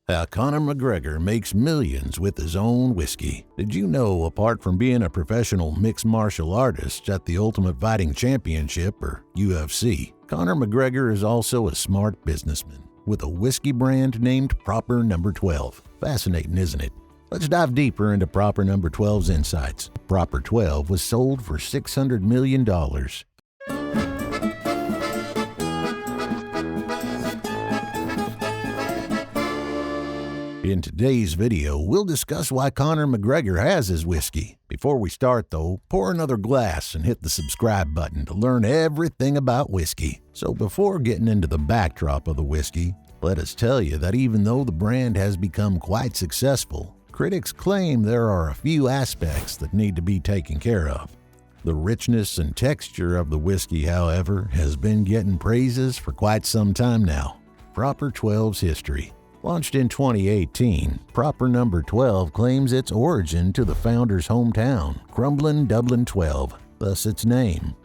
How Conor McGregor makes millions with his own whiskey. Did you know, apart from being a professional mixed martial artist at the Ultimate Fighting Championship, or UFC, Conor McGregor is also a smart businessman with a whiskey brand named Proper 12. Fascinating, isn't it? Let's dive deeper into Proper 12's insights. Proper 12 was sold for $600 million. In today's video, we'll discuss why Conor McGregor has his whiskey. Before we start though, pour another glass and hit the subscribe button to learn everything about whiskey. So before getting into the backdrop of the whiskey, let us tell you that even though the brand has become quite successful, critics claim there are a few aspects that need to be taken care of. The richness and texture of the whiskey, however, has been getting praises for quite some time now. Proper 12's history. Launched in 2018, Proper 12 claims its origin to the founder's hometown, Crumlin, Dublin 12, thus its name.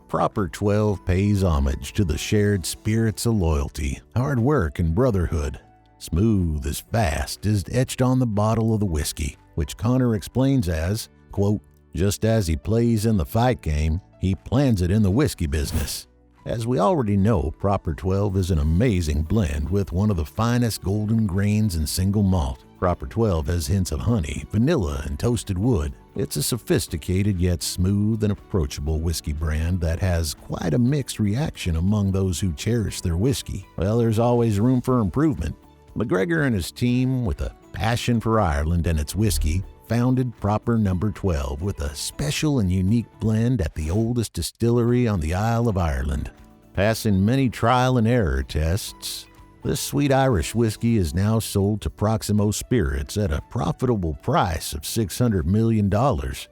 Proper 12 pays homage to the shared spirits of loyalty, hard work, and brotherhood. Smooth as fast is etched on the bottle of the whiskey, which Conor explains as, quote, just as he plays in the fight game, he plans it in the whiskey business. As we already know, Proper 12 is an amazing blend with one of the finest golden grains in single malt. Proper 12 has hints of honey, vanilla, and toasted wood. It's a sophisticated yet smooth and approachable whiskey brand that has quite a mixed reaction among those who cherish their whiskey. Well, there's always room for improvement. McGregor and his team, with a passion for Ireland and its whiskey, founded Proper 12 with a special and unique blend at the oldest distillery on the Isle of Ireland. Passing many trial and error tests, this sweet Irish whiskey is now sold to Proximo Spirits at a profitable price of $600 million,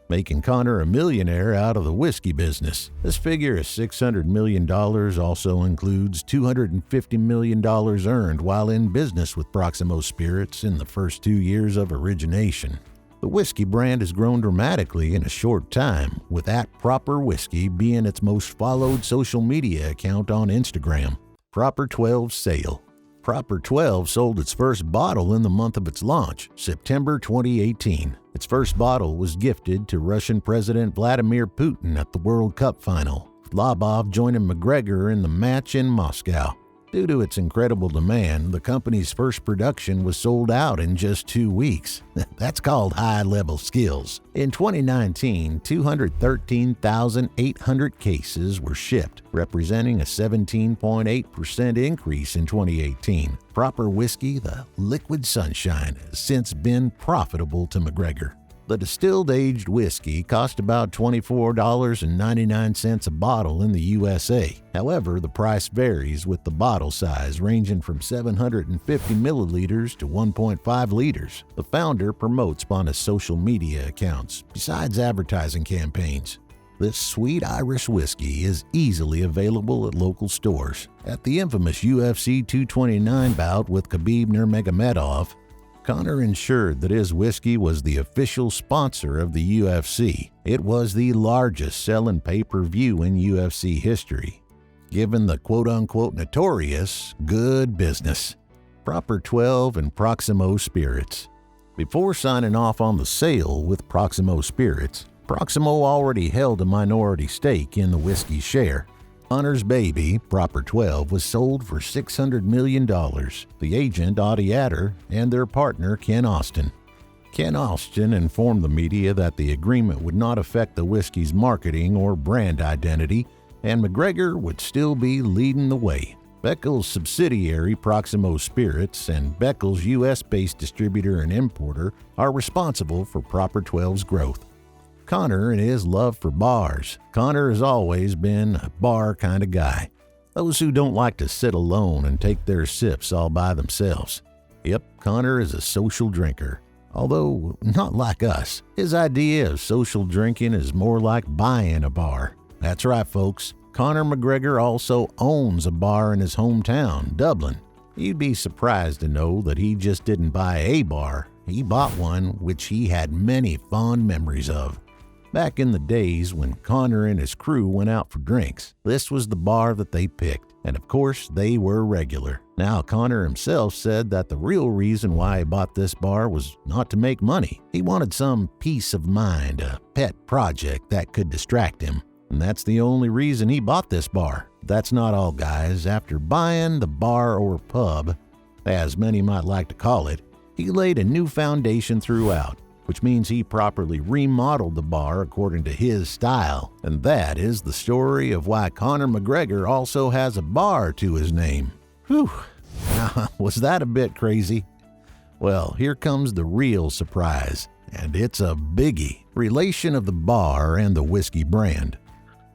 making Conor a millionaire out of the whiskey business. This figure of $600 million also includes $250 million earned while in business with Proximo Spirits in the first 2 years of origination. The whiskey brand has grown dramatically in a short time, with @ProperWhiskey being its most followed social media account on Instagram. Proper 12 sale. Proper 12 sold its first bottle in the month of its launch, September 2018. Its first bottle was gifted to Russian President Vladimir Putin at the World Cup final, with Labov joining McGregor in the match in Moscow. Due to its incredible demand, the company's first production was sold out in just 2 weeks. That's called high-level skills. In 2019, 213,800 cases were shipped, representing a 17.8% increase in 2018. Proper Whiskey, the liquid sunshine, has since been profitable to McGregor. The distilled aged whiskey cost about $24.99 a bottle in the USA. However, the price varies with the bottle size ranging from 750 milliliters to 1.5 liters. The founder promotes on his social media accounts, besides advertising campaigns. This sweet Irish whiskey is easily available at local stores. At the infamous UFC 229 bout with Khabib Nurmagomedov, Conor ensured that his whiskey was the official sponsor of the UFC. It was the largest selling pay-per-view in UFC history, given the quote-unquote notorious good business. Proper 12 and Proximo Spirits. Before signing off on the sale with Proximo Spirits, Proximo already held a minority stake in the whiskey share. Conor's baby, Proper 12, was sold for $600 million. The agent, Audie Adder, and their partner, Ken Austin. Ken Austin informed the media that the agreement would not affect the whiskey's marketing or brand identity, and McGregor would still be leading the way. Beckel's subsidiary, Proximo Spirits, and Beckel's U.S.-based distributor and importer are responsible for Proper 12's growth. Conor and his love for bars. Conor has always been a bar kind of guy. Those who don't like to sit alone and take their sips all by themselves. Yep, Conor is a social drinker. Although not like us. His idea of social drinking is more like buying a bar. That's right, folks. Conor McGregor also owns a bar in his hometown, Dublin. You'd be surprised to know that he just didn't buy a bar. He bought one which he had many fond memories of. Back in the days when Conor and his crew went out for drinks, this was the bar that they picked, and of course they were regular. Now, Conor himself said that the real reason why he bought this bar was not to make money. He wanted some peace of mind, a pet project that could distract him. And that's the only reason he bought this bar. That's not all, guys. After buying the bar or pub, as many might like to call it, he laid a new foundation throughout, which means he properly remodeled the bar according to his style. And that is the story of why Conor McGregor also has a bar to his name. Whew, now, was that a bit crazy? Well, here comes the real surprise, and it's a biggie: relation of the bar and the whiskey brand.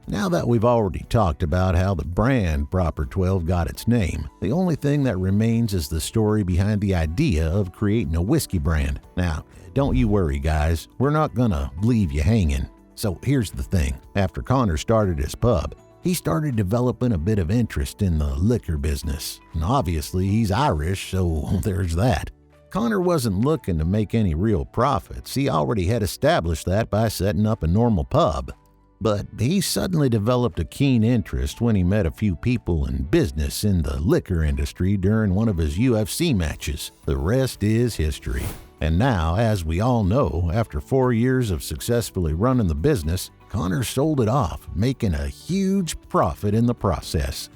Now that we've already talked about how the brand Proper 12 got its name, the only thing that remains is the story behind the idea of creating a whiskey brand. Now, don't you worry, guys, we're not gonna leave you hanging. So here's the thing: after Conor started his pub, he started developing a bit of interest in the liquor business. And obviously he's Irish, so there's that. Conor wasn't looking to make any real profits. He already had established that by setting up a normal pub. But he suddenly developed a keen interest when he met a few people in business in the liquor industry during one of his UFC matches. The rest is history. And now, as we all know, after 4 years of successfully running the business, Conor sold it off, making a huge profit in the process.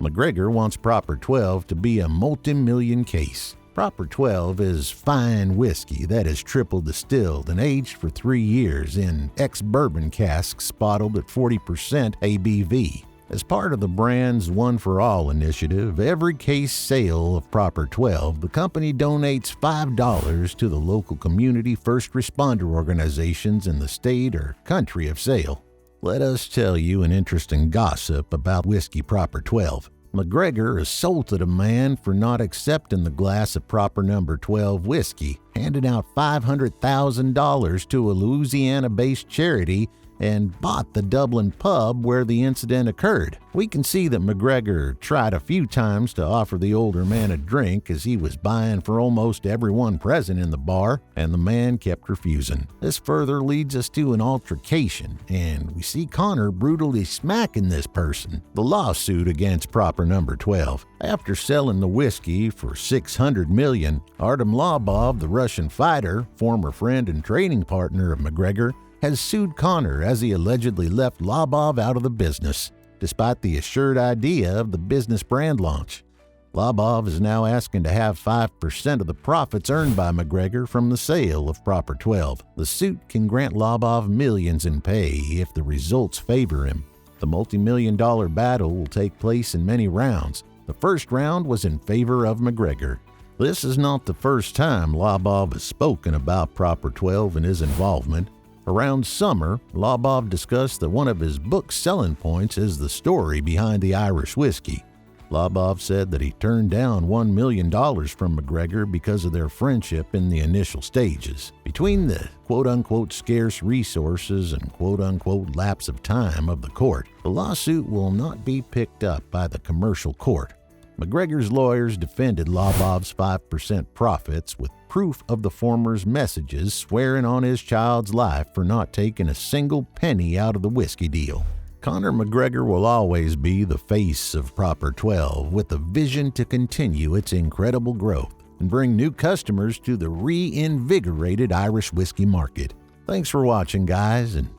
McGregor wants Proper 12 to be a multi-million case. Proper 12 is fine whiskey that is triple distilled and aged for 3 years in ex-bourbon casks bottled at 40% ABV. As part of the brand's One for All initiative, every case sale of Proper 12, the company donates $5 to the local community first responder organizations in the state or country of sale. Let us tell you an interesting gossip about whiskey Proper 12. McGregor assaulted a man for not accepting the glass of Proper No. 12 whiskey, handed out $500,000 to a Louisiana-based charity, and bought the Dublin pub where the incident occurred. We can see that McGregor tried a few times to offer the older man a drink as he was buying for almost everyone present in the bar, and the man kept refusing. This further leads us to an altercation, and we see Conor brutally smacking this person. The lawsuit against Proper No. 12. After selling the whiskey for $600 million, Artem Labov, the Russian fighter, former friend and training partner of McGregor, has sued Conor as he allegedly left Labov out of the business, despite the assured idea of the business brand launch. Labov is now asking to have 5% of the profits earned by McGregor from the sale of Proper 12. The suit can grant Labov millions in pay if the results favor him. The multi-million-dollar battle will take place in many rounds. The first round was in favor of McGregor. This is not the first time Labov has spoken about Proper 12 and his involvement. Around summer, Labov discussed that one of his book's selling points is the story behind the Irish whiskey. Labov said that he turned down $1 million from McGregor because of their friendship in the initial stages. Between the quote-unquote scarce resources and quote-unquote lapse of time of the court, the lawsuit will not be picked up by the commercial court. McGregor's lawyers defended Labov's 5% profits with proof of the former's messages swearing on his child's life for not taking a single penny out of the whiskey deal. Conor McGregor will always be the face of Proper 12, with a vision to continue its incredible growth and bring new customers to the reinvigorated Irish whiskey market. Thanks for watching, guys, and